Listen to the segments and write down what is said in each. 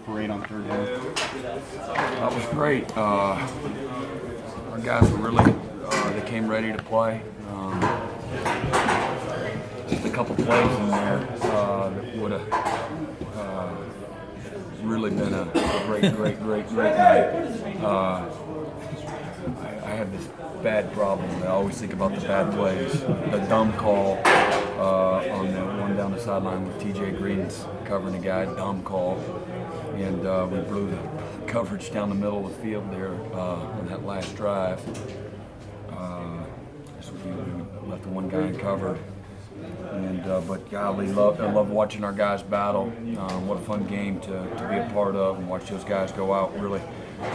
Parade on third down. That was great. Our guys were really, they came ready to play. Just a couple plays in there that would have really been a great night. I have this bad problem. I always think about the bad plays. The dumb call on the one down the sideline with TJ Green's covering the guy, dumb call. And we blew the coverage down the middle of the field there on that last drive. So we left the one guy uncovered. And but golly, I love watching our guys battle. What a fun game to be a part of and watch those guys go out. Really,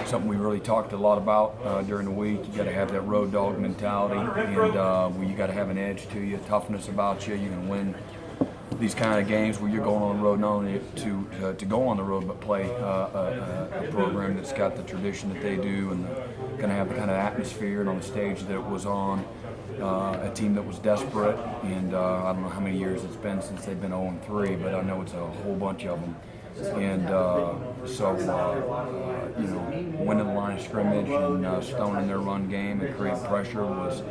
something we really talked a lot about during the week. You got to have that road dog mentality, and you got to have an edge to you, toughness about you. You can win these kind of games where you're going on the road not only to go on the road but play a program that's got the tradition that they do and going to have the kind of atmosphere and on the stage that it was on. A team that was desperate, and I don't know how many years it's been since they've been 0-3, but I know it's a whole bunch of them. And winning the line of scrimmage and stoning their run game and creating pressure was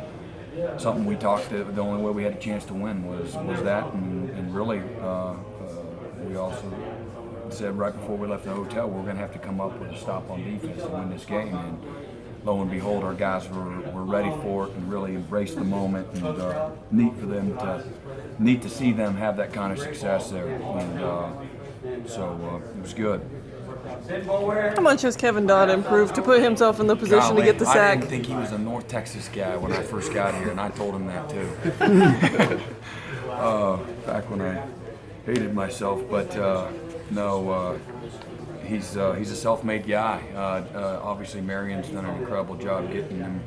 something we talked. The only way we had a chance to win was that, and really we also said right before we left the hotel we're going to have to come up with a stop on defense to win this game. And lo and behold, our guys were ready for it and really embraced the moment. And neat to see them have that kind of success there. And so it was good. How much has Kevin Dodd improved to put himself in the position to get the sack? I didn't think he was a North Texas guy when I first got here, and I told him that too. Back when I hated myself, but no. He's a self-made guy. Obviously, Marion's done an incredible job getting him,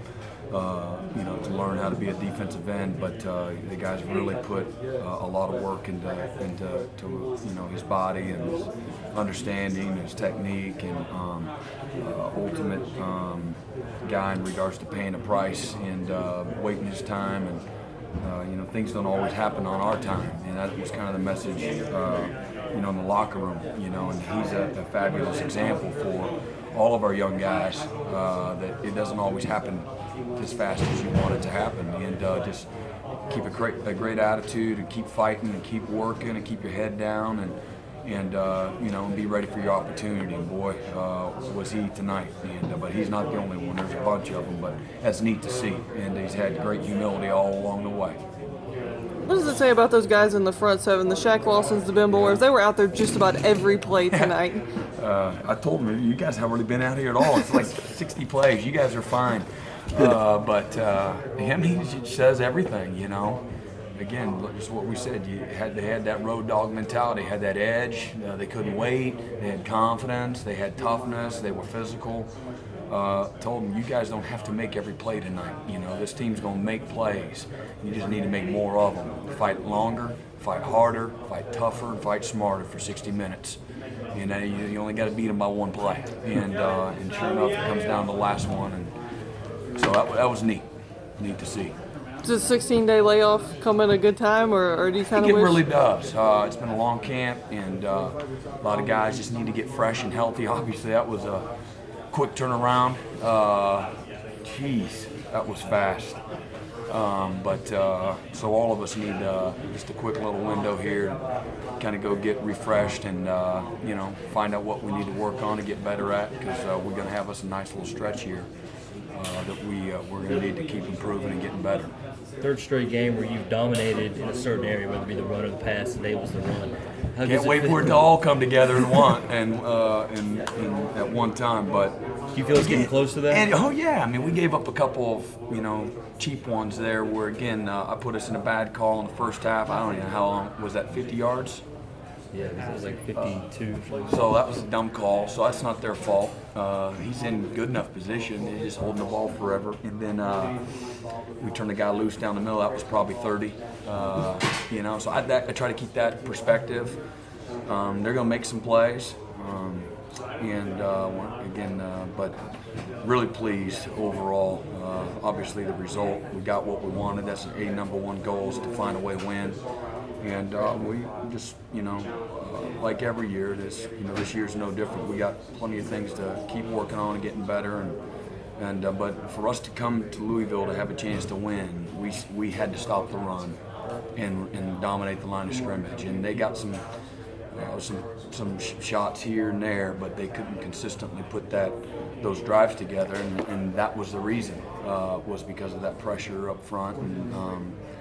to learn how to be a defensive end. But the guys really put a lot of work into his body and his understanding, his technique, and ultimate guy in regards to paying a price and waiting his time. And things don't always happen on our time, and that was kind of the message. In the locker room, and he's a fabulous example for all of our young guys that it doesn't always happen as fast as you want it to happen, and just keep a great attitude and keep fighting and keep working and keep your head down and be ready for your opportunity. And boy, was he tonight. But he's not the only one. There's a bunch of them, but that's neat to see, and he's had great humility all along the way. What does it say about those guys in the front seven, the Shaq Lawsons, the Ben Boers? They were out there just about every play tonight. I told them, you guys haven't really been out here at all. It's like 60 plays. You guys are fine. But him, he just says everything, Again, just what we said. They had that road dog mentality, had that edge. They couldn't wait. They had confidence. They had toughness. They were physical. Told them, you guys don't have to make every play tonight. This team's going to make plays. You just need to make more of them. Fight longer, fight harder, fight tougher, and fight smarter for 60 minutes. You only got to beat them by one play. And sure enough, it comes down to the last one. And so that was neat to see. Does a 16-day layoff come at a good time, or do you kind of wish? It really does. It's been a long camp, and a lot of guys just need to get fresh and healthy. Obviously, that was a quick turnaround. That was fast. So all of us need just a quick little window here to kind of go get refreshed and find out what we need to work on and get better at, because we're going to have us a nice little stretch here that we're going to need to keep improving and getting better. Third straight game where you've dominated in a certain area, whether it be the run or the pass. Today was the run. Can't wait for it to all come together in one and at one time. But do you feel it's getting close to that? And we gave up a couple of cheap ones there where again I put us in a bad call in the first half. I don't even know how long was that, 50 yards. Yeah, it was like 52. So that was a dumb call. So that's not their fault. He's in good enough position. He's just holding the ball forever. And then we turned the guy loose down the middle. That was probably 30. So I try to keep that perspective. They're going to make some plays. But really pleased overall. Obviously, the result, we got what we wanted. That's a number one goal, is to find a way to win. And we just, like every year, this year's no different. We got plenty of things to keep working on and getting better. But for us to come to Louisville to have a chance to win, we had to stop the run and dominate the line of scrimmage. And they got some shots here and there, but they couldn't consistently put those drives together, and that was the reason. Was because of that pressure up front, and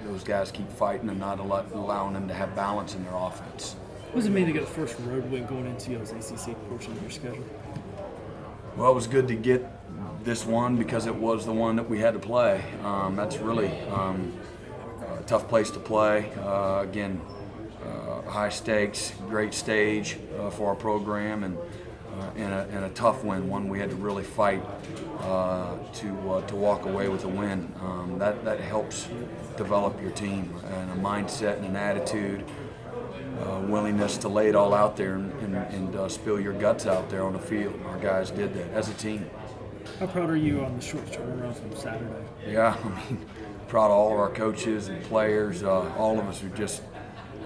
those guys keep fighting and not allowing them to have balance in their offense. What does it mean to get a first road win going into y'all's ACC portion of your schedule? Well, it was good to get this one because it was the one that we had to play. That's really a tough place to play. Again, high stakes, great stage for our program, and a tough one we had to really fight to walk away with a win. That helps develop your team and a mindset and an attitude, willingness to lay it all out there and spill your guts out there on the field. Our guys did that as a team. How proud are you on the short turnaround from Saturday? Yeah, proud of all of our coaches and players. All of us are just,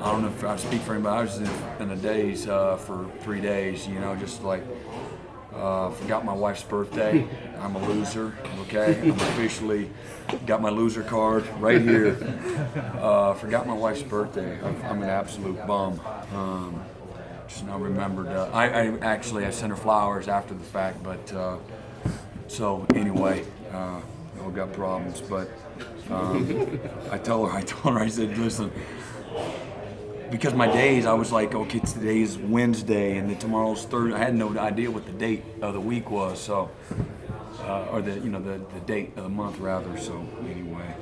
I don't know if I speak for anybody, I was in a daze for 3 days, just like, forgot my wife's birthday. I'm a loser, okay? I'm officially got my loser card right here. Forgot my wife's birthday. I'm an absolute bum. Just now remembered. I sent her flowers after the fact, but so anyway, we all got problems. But I told her, I said, listen. Because my days, I was like, okay, today's Wednesday and then tomorrow's Thursday. I had no idea what the date of the week was, so or the date of the month rather. So anyway,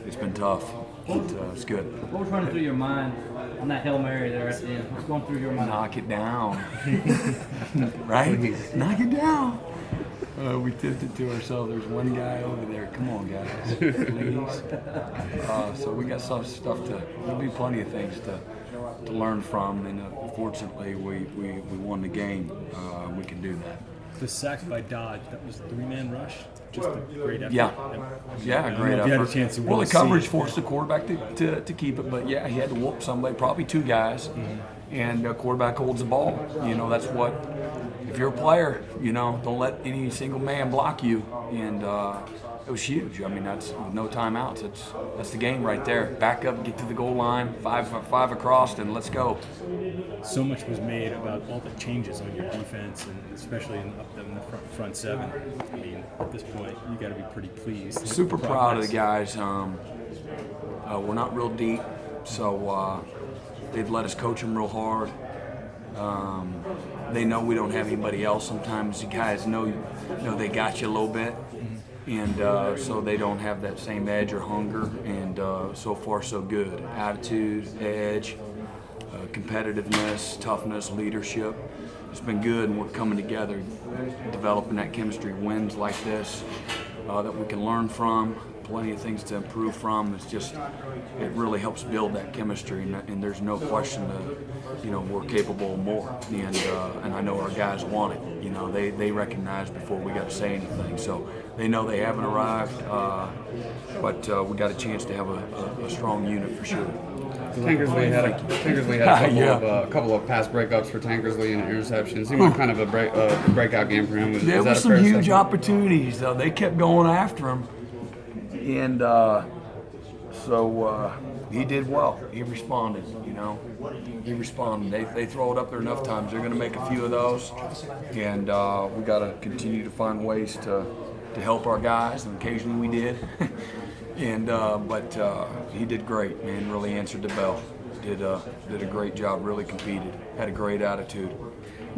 it's been tough, but it's good. What was running through your mind on that Hail Mary there at the end? What's going through your mind? Knock it down, right? Knock it down. We tipped it to ourselves. There's one guy over there. Come on, guys, please. So we got some stuff there'll be plenty of things to learn from, and fortunately we won the game. We can do that. The sack by Dodge, that was a 3-man rush. Just a great effort. Yeah, great If you had a effort. chance to Well, really the coverage see it. forced the quarterback to keep it, but yeah, he had to whoop somebody, probably 2 guys, and the quarterback holds the ball. That's what. If you're a player, don't let any single man block you, and it was huge. That's with no timeouts. That's the game right there. Back up, get to the goal line, five across, and let's go. So much was made about all the changes on your defense, and especially in the front seven. At this point, you got to be pretty pleased. Super proud of the guys. We're not real deep, so they've let us coach them real hard. They know we don't have anybody else. Sometimes the guys know they got you a little bit, and so they don't have that same edge or hunger. And so far, so good. Attitude, edge, competitiveness, toughness, leadership. It's been good, and we're coming together, developing that chemistry. Wins like this that we can learn from. Plenty of things to improve from. It really helps build that chemistry, and there's no question that we're capable of more, and I know our guys want it. They recognize before we got to say anything, so they know they haven't arrived, but we got a chance to have a strong unit for sure. Tankersley had a couple of pass breakups for Tankersley and an interception. Seemed like kind of a breakout game for him. There were some huge opportunities, though. They kept going after him. And so he did well. He responded, He responded. They throw it up there enough times. They're going to make a few of those. And we got to continue to find ways to help our guys, and occasionally we did. But he did great, man. Really answered the bell. Did a great job. Really competed. Had a great attitude.